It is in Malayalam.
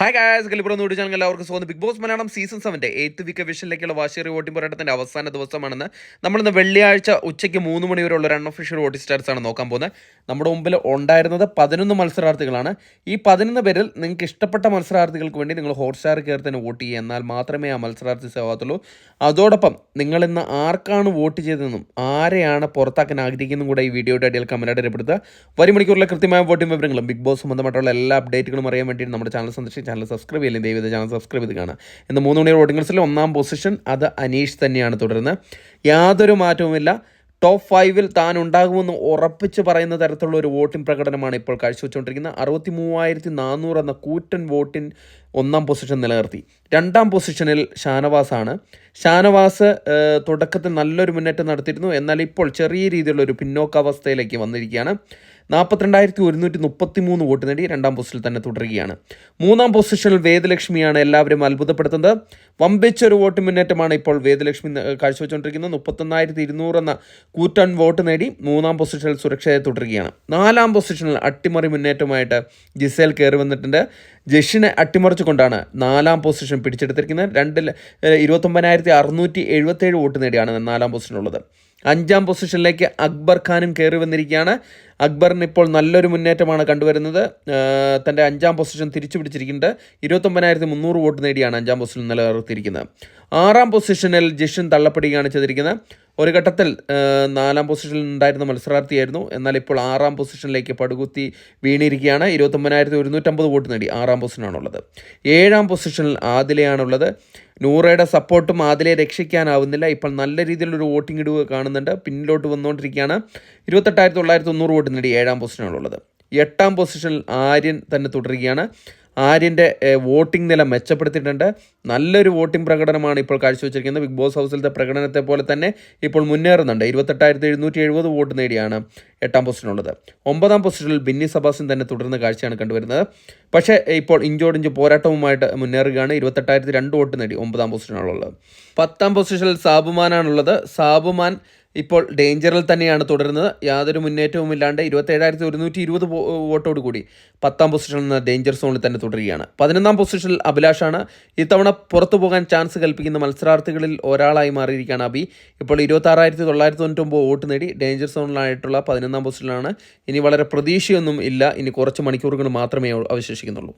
ഹായ് ഗായ്സ്, കലിപ്പുറം നൂടി ചാനൽ എല്ലാവർക്കും സ്വാഗതം. Big boss Malayalam season 7 8th week വിഷനിലേക്കുള്ള വാശിയേറിയ വോട്ടിംഗ് പോരാട്ടത്തിന്റെ അവസാന ദിവസമാണെന്ന് നമ്മളിന്ന് വെള്ളിയാഴ്ച ഉച്ചയ്ക്ക് 3 മണി വരെയുള്ള ഒരു അൺഒഫീഷ്യൽ വോട്ടിംഗ് സ്റ്റാറ്റ്സ് ആണ് നോക്കാൻ പോകുന്നത്. നമ്മുടെ മുമ്പിൽ ഉണ്ടായിരുന്നത് 11 മത്സരാർത്ഥികളാണ്. ഈ 11 പേരിൽ നിങ്ങൾക്ക് ഇഷ്ടപ്പെട്ട മത്സരാർത്ഥികൾക്ക് വേണ്ടി നിങ്ങൾ ഹോട്ട്സ്റ്റാർ കയറി തന്നെ വോട്ട് ചെയ്യുക, എന്നാൽ മാത്രമേ ആ മത്സരാർത്ഥി സേവാത്തുള്ളൂ. അതോടൊപ്പം നിങ്ങൾ ഇന്ന് ആർക്കാണ് വോട്ട് ചെയ്തതെന്നും ആരെയാണ് പുറത്താക്കാൻ ആഗ്രഹിക്കുന്നതും കൂടെ ഈ വീഡിയോയുടെ അടിയിൽ കമൻറ്റായിട്ട് രേഖപ്പെടുത്തുക. വരും മണിക്കൂറിലെ കൃത്യമായ വോട്ടിംഗ് വിവരങ്ങളും ബിഗ് ബോസ് സംബന്ധമായിട്ടുള്ള എല്ലാ അപ്ഡേറ്റുകളും അറിയാൻ വേണ്ടി നമ്മുടെ ചാനൽ സന്ദർശിച്ച് ചാനൽ സബ്സ്ക്രൈബ് ചെയ്യില്ലേ, ദയവ് ചാനൽ സബ്സ്ക്രൈബ് ചെയ്ത് കാണാം. ഇന്ന് 3 മണി വോട്ടിംഗ് ലിസ്റ്റിൽ 1ാം പൊസിഷൻ അത് അനീഷ് തന്നെയാണ് തുടരുന്നത്. യാതൊരു മാറ്റവുമില്ല. ടോപ്പ് 5-ൽ താൻ ഉണ്ടാകുമെന്ന് ഉറപ്പിച്ച് പറയുന്ന തരത്തിലുള്ള ഒരു വോട്ടിംഗ് പ്രകടനമാണ് ഇപ്പോൾ കാഴ്ചവെച്ചുകൊണ്ടിരിക്കുന്നത്. 63,400 എന്ന കൂറ്റൻ വോട്ടിൻ 1ാം പൊസിഷൻ നിലനിർത്തി. 2ാം പൊസിഷനിൽ ഷാനവാസാണ്. ഷാനവാസ് തുടക്കത്തിൽ നല്ലൊരു മുന്നേറ്റം നടത്തിയിരുന്നു, എന്നാൽ ഇപ്പോൾ ചെറിയ രീതിയിലുള്ള ഒരു പിന്നോക്കാവസ്ഥയിലേക്ക് വന്നിരിക്കുകയാണ്. 42,133 വോട്ട് നേടി 2ാം പൊസിഷനിൽ തന്നെ തുടരുകയാണ്. 3ാം പൊസിഷനിൽ വേദലക്ഷ്മിയാണ് എല്ലാവരും അത്ഭുതപ്പെടുത്തുന്നത്. വമ്പിച്ചൊരു വോട്ട് മുന്നേറ്റമാണ് ഇപ്പോൾ വേദലക്ഷ്മി കാഴ്ചവെച്ചുകൊണ്ടിരിക്കുന്നത്. 31,200 എന്ന കൂറ്റൻ വോട്ട് നേടി 3ാം പൊസിഷനിൽ സുരക്ഷയെ തുടരുകയാണ്. 4ാം പൊസിഷനിൽ അട്ടിമറി മുന്നേറ്റമായിട്ട് ജിസേൽ കയറി വന്നിട്ടുണ്ട്. ജഷിനെ അട്ടിമറിച്ചുകൊണ്ടാണ് 4ാം പൊസിഷൻ പിടിച്ചെടുത്തിരിക്കുന്നത്. 29,677 വോട്ട് നേടിയാണ് 4ാം പൊസിഷനുള്ളത്. 5ാം പൊസിഷനിലേക്ക് അക്ബർ ഖാനും കയറി വന്നിരിക്കുകയാണ്. അക്ബറിന് ഇപ്പോൾ നല്ലൊരു മുന്നേറ്റമാണ് കണ്ടുവരുന്നത്. തൻ്റെ 5ാം പൊസിഷൻ തിരിച്ചു പിടിച്ചിരിക്കുന്നുണ്ട്. 29,300 വോട്ട് നേടിയാണ് 5ാം പൊസിഷൻ നിലനിർത്തിയിരിക്കുന്നത്. 6ാം പൊസിഷനിൽ ജിഷൻ തള്ളപ്പെടുകയാണ് ചെയ്തിരിക്കുന്നത്. ഒരു ഘട്ടത്തിൽ 4ാം പൊസിഷനിൽ ഉണ്ടായിരുന്ന മത്സരാർത്ഥിയായിരുന്നു, എന്നാൽ ഇപ്പോൾ 6ാം പൊസിഷനിലേക്ക് പടുകുത്തി വീണിരിക്കുകയാണ്. 29,150 വോട്ട് നേടി 6ാം പൊസിഷനാണുള്ളത്. 7ാം പൊസിഷനിൽ ആദിലയാണുള്ളത്. നൂറയുടെ സപ്പോർട്ടും ആദിലയെ രക്ഷിക്കാനാവുന്നില്ല. ഇപ്പോൾ നല്ല രീതിയിലൊരു വോട്ടിംഗ് ഇടിവ് കാണുന്നുണ്ട്. പിന്നിലോട്ട് വന്നുകൊണ്ടിരിക്കുകയാണ്. 28,990 വോട്ട് നേടി 7ാം പൊസിഷനാണുള്ളത്. 8ാം പൊസിഷനിൽ ആര്യൻ തന്നെ തുടരുകയാണ്. ആര്യൻ്റെ വോട്ടിംഗ് നില മെച്ചപ്പെടുത്തിയിട്ടുണ്ട്. നല്ലൊരു വോട്ടിംഗ് പ്രകടനമാണ് ഇപ്പോൾ കാഴ്ചവെച്ചിരിക്കുന്നത്. ബിഗ് ബോസ് ഹൗസിലത്തെ പ്രകടനത്തെ പോലെ തന്നെ ഇപ്പോൾ മുന്നേറുന്നുണ്ട്. 28,770 വോട്ട് നേടിയാണ് 8ാം പൊസിഷനുള്ളത്. 9ാം പൊസിഷനിൽ ബിന്നി സബാസിൻ തന്നെ തുടരുന്ന കാഴ്ചയാണ് കണ്ടുവരുന്നത്. പക്ഷേ ഇപ്പോൾ ഇഞ്ചോടിഞ്ച് പോരാട്ടവുമായിട്ട് മുന്നേറുകയാണ്. 28,002 വോട്ട് നേടി 9ാം പൊസിഷനാണുള്ളത്. 10ാം പൊസിഷനിൽ സാബുമാനാണുള്ളത്. സാബുമാൻ ഇപ്പോൾ ഡേഞ്ചറിൽ തന്നെയാണ് തുടരുന്നത്. യാതൊരു മുന്നേറ്റവും ഇല്ലാണ്ട് 27,120 വോട്ടോട് കൂടി 10ാം പൊസിഷനിൽ നിന്ന് ഡേഞ്ചർ സോണിൽ തന്നെ തുടരുകയാണ്. 11ാം പൊസിഷനിൽ അഭിലാഷാണ്. ഇത്തവണ പുറത്തു പോകാൻ ചാൻസ് കൽപ്പിക്കുന്ന മത്സരാർത്ഥികളിൽ ഒരാളായി മാറിയിരിക്കുകയാണ് അബി. ഇപ്പോൾ 26,999 വോട്ട് നേടി ഡേഞ്ചർ സോണിലായിട്ടുള്ള 11ാം പൊസിഷനിലാണ്. ഇനി വളരെ പ്രതീക്ഷയൊന്നും ഇല്ല. ഇനി കുറച്ച് മണിക്കൂറുകൾ മാത്രമേ അവശേഷിക്കുന്നുള്ളൂ.